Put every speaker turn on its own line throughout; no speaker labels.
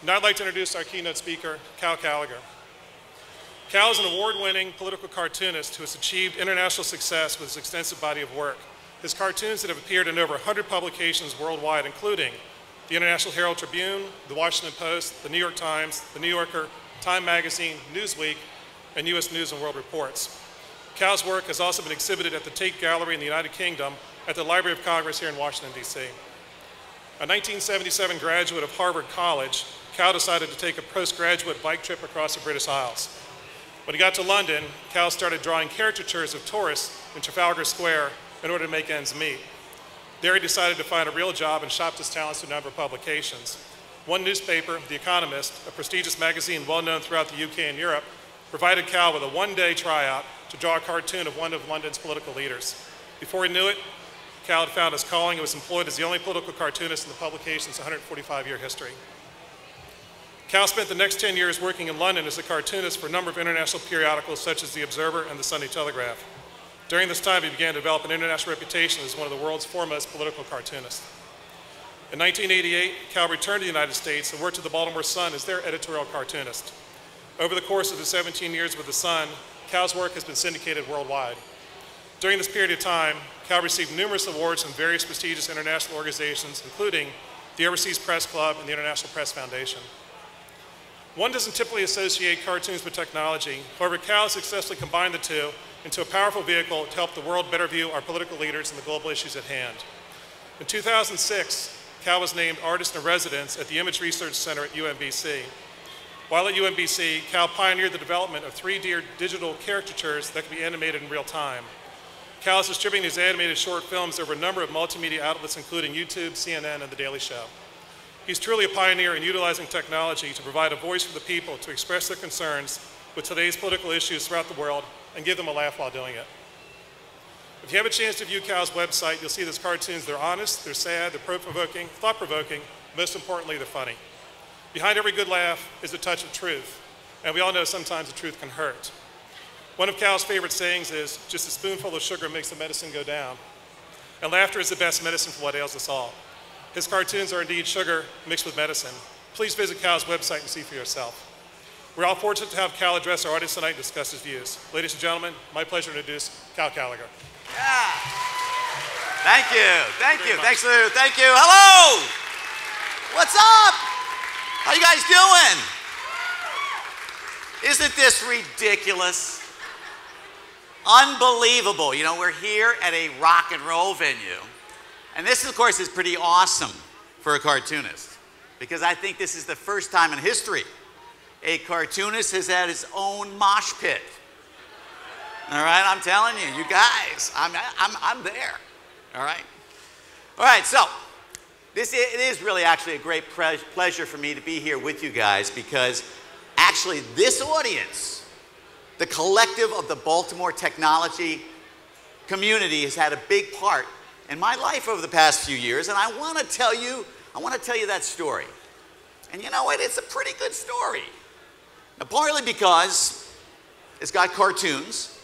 Now I'd like to introduce our keynote speaker, Kallaugher. Kal is an award-winning political cartoonist who has achieved international success with his extensive body of work. His cartoons that have appeared in over 100 publications worldwide, including the International Herald Tribune, the Washington Post, the New York Times, the New Yorker, Time Magazine, Newsweek, and U.S. News and World Reports. Kal's work has also been exhibited at the Tate Gallery in the United Kingdom, at the Library of Congress here in Washington, D.C. A 1977 graduate of Harvard College, Kal decided to take a postgraduate bike trip across the British Isles. When he got to London, Kal started drawing caricatures of tourists in Trafalgar Square in order to make ends meet. There he decided to find a real job and shopped his talents to a number of publications. One newspaper, The Economist, a prestigious magazine well known throughout the UK and Europe, provided Kal with a one-day tryout to draw a cartoon of one of London's political leaders. Before he knew it, Kal had found his calling and was employed as the only political cartoonist in the publication's 145-year history. Kal spent the next 10 years working in London as a cartoonist for a number of international periodicals such as The Observer and The Sunday Telegraph. During this time, he began to develop an international reputation as one of the world's foremost political cartoonists. In 1988, Kal returned to the United States and worked at the Baltimore Sun as their editorial cartoonist. Over the course of his 17 years with the Sun, Kal's work has been syndicated worldwide. During this period of time, Kal received numerous awards from various prestigious international organizations, including the Overseas Press Club and the International Press Foundation. One doesn't typically associate cartoons with technology. However, Kal has successfully combined the two into a powerful vehicle to help the world better view our political leaders and the global issues at hand. In 2006, Kal was named Artist in Residence at the Image Research Center at UMBC. While at UMBC, Kal pioneered the development of 3D digital caricatures that can be animated in real time. Kal is distributing these animated short films over a number of multimedia outlets, including YouTube, CNN, and The Daily Show. He's truly a pioneer in utilizing technology to provide a voice for the people to express their concerns with today's political issues throughout the world and give them a laugh while doing it. If you have a chance to view Kal's website, you'll see those cartoons. They're honest, they're sad, they're provoking, thought-provoking, most importantly, they're funny. Behind every good laugh is a touch of truth, and we all know sometimes the truth can hurt. One of Kal's favorite sayings is, just a spoonful of sugar makes the medicine go down. And laughter is the best medicine for what ails us all. His cartoons are indeed sugar mixed with medicine. Please visit Kal's website and see for yourself. We're all fortunate to have Kal address our audience tonight and discuss his views. Ladies and gentlemen, my pleasure to introduce Kallaugher.
Yeah. Thank you. Thank you. Thanks, Lou. Thank you. Hello. What's up? How you guys doing? Isn't this ridiculous? Unbelievable. You know, we're here at a rock and roll venue. And this, of course, is pretty awesome for a cartoonist, because I think this is the first time in history a cartoonist has had his own mosh pit. All right, I'm telling you, you guys, I'm there. All right. All right, so it is really actually a great pleasure for me to be here with you guys, because actually this audience, the collective of the Baltimore technology community, has had a big part in my life over the past few years, and I want to tell you that story. And you know what? It's a pretty good story. Now, partly because it's got cartoons,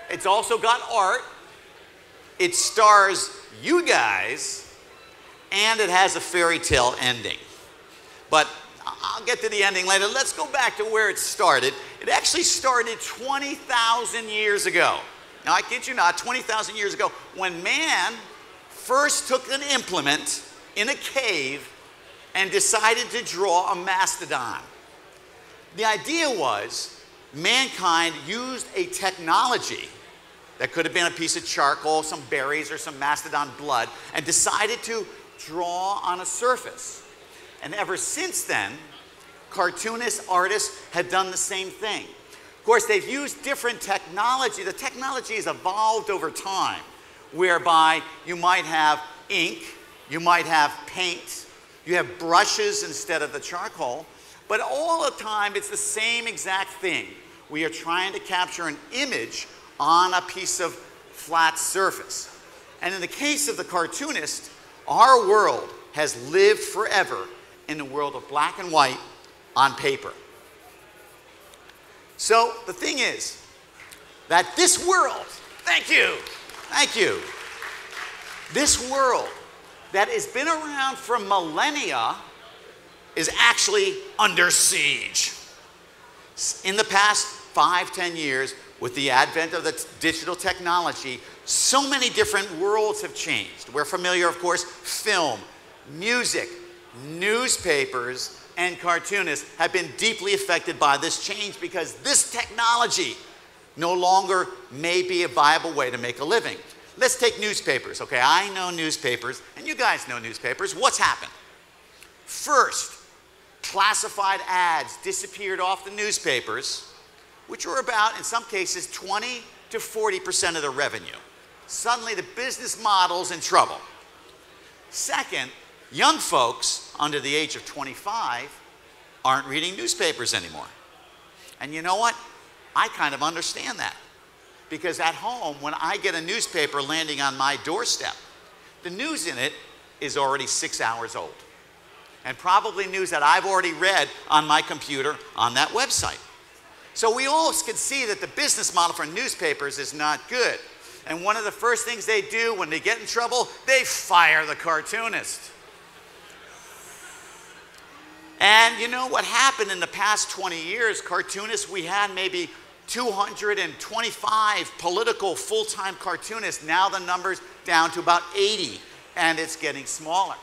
it's also got art, it stars you guys, and it has a fairy tale ending. But I'll get to the ending later. Let's go back to where it started. It actually started 20,000 years ago. Now, I kid you not, 20,000 years ago, when man first took an implement in a cave and decided to draw a mastodon. The idea was mankind used a technology that could have been a piece of charcoal, some berries, or some mastodon blood, and decided to draw on a surface. And ever since then, cartoonists, artists have done the same thing. Of course, they've used different technology. The technology has evolved over time, whereby you might have ink, you might have paint, you have brushes instead of the charcoal, but all the time it's the same exact thing. We are trying to capture an image on a piece of flat surface. And in the case of the cartoonist, our world has lived forever in the world of black and white on paper. So the thing is that this world, thank you, this world that has been around for millennia is actually under siege. In the past 5, 10 years, with the advent of the digital technology, so many different worlds have changed. We're familiar, of course, film, music, newspapers, and cartoonists have been deeply affected by this change because this technology no longer may be a viable way to make a living. Let's take newspapers, okay? I know newspapers, and you guys know newspapers. What's happened? First, classified ads disappeared off the newspapers, which were about, in some cases, 20 to 40% of the revenue. Suddenly, the business model's in trouble. Second, young folks under the age of 25 aren't reading newspapers anymore. And you know what? I kind of understand that. Because at home, when I get a newspaper landing on my doorstep, the news in it is already 6 hours old. And probably news that I've already read on my computer on that website. So we all can see that the business model for newspapers is not good. And one of the first things they do when they get in trouble, they fire the cartoonist. And you know what happened in the past 20 years? Cartoonists, we had maybe 225 political full-time cartoonists. Now the number's down to about 80, and it's getting smaller.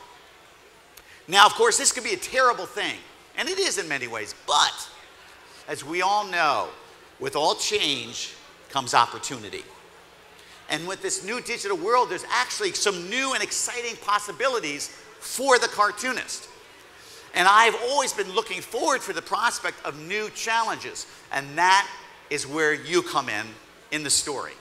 Now, of course, this could be a terrible thing, and it is in many ways, but as we all know, with all change comes opportunity. And with this new digital world, there's actually some new and exciting possibilities for the cartoonist. And I've always been looking forward for the prospect of new challenges, and that is where you come in the story.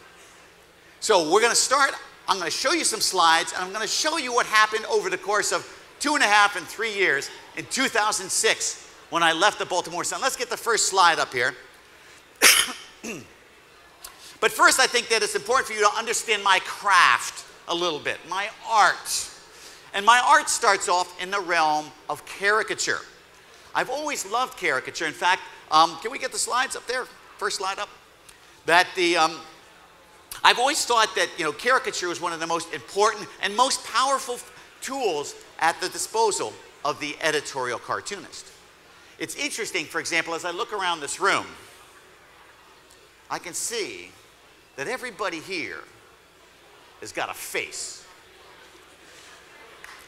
So we're going to start. I'm going to show you some slides, and I'm going to show you what happened over the course of 2.5 and 3 years in 2006 when I left the Baltimore Sun. Let's get the first slide up here. But first, I think that it's important for you to understand my craft a little bit, my art. And my art starts off in the realm of caricature. I've always loved caricature. In fact, can we get the slides up there? First slide up. I've always thought that caricature was one of the most important and most powerful tools at the disposal of the editorial cartoonist. It's interesting, for example, as I look around this room, I can see that everybody here has got a face.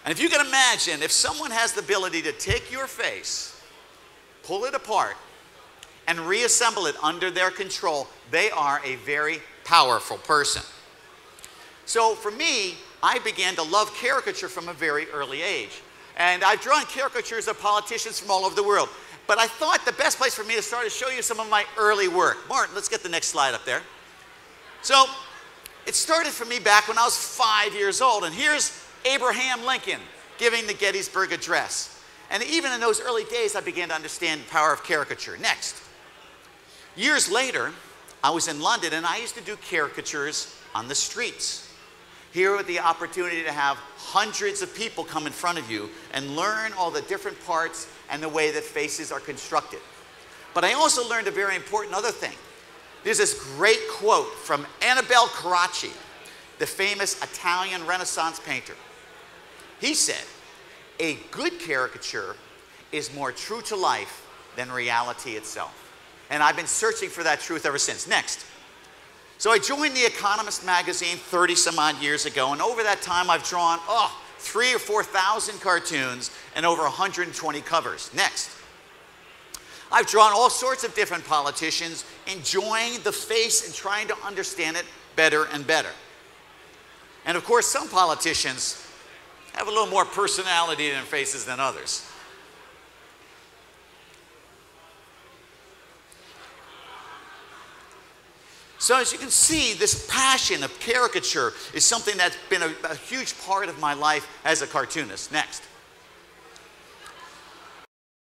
And if you can imagine, if someone has the ability to take your face, pull it apart, and reassemble it under their control, they are a very powerful person. So for me, I began to love caricature from a very early age. And I've drawn caricatures of politicians from all over the world. But I thought the best place for me to start is show you some of my early work. Martin, let's get the next slide up there. So it started for me back when I was 5 years old. And here's Abraham Lincoln giving the Gettysburg Address. And even in those early days, I began to understand the power of caricature. Next. Years later, I was in London, and I used to do caricatures on the streets. Here with the opportunity to have hundreds of people come in front of you and learn all the different parts and the way that faces are constructed. But I also learned a very important other thing. There's this great quote from Annibale Carracci, the famous Italian Renaissance painter. He said, "A good caricature is more true to life than reality itself." And I've been searching for that truth ever since. Next. So I joined The Economist magazine 30 some odd years ago, and over that time I've drawn 3,000 or 4,000 cartoons and over 120 covers. Next. I've drawn all sorts of different politicians, enjoying the face and trying to understand it better and better. And of course, some politicians have a little more personality in their faces than others. So as you can see, this passion of caricature is something that's been a huge part of my life as a cartoonist. Next.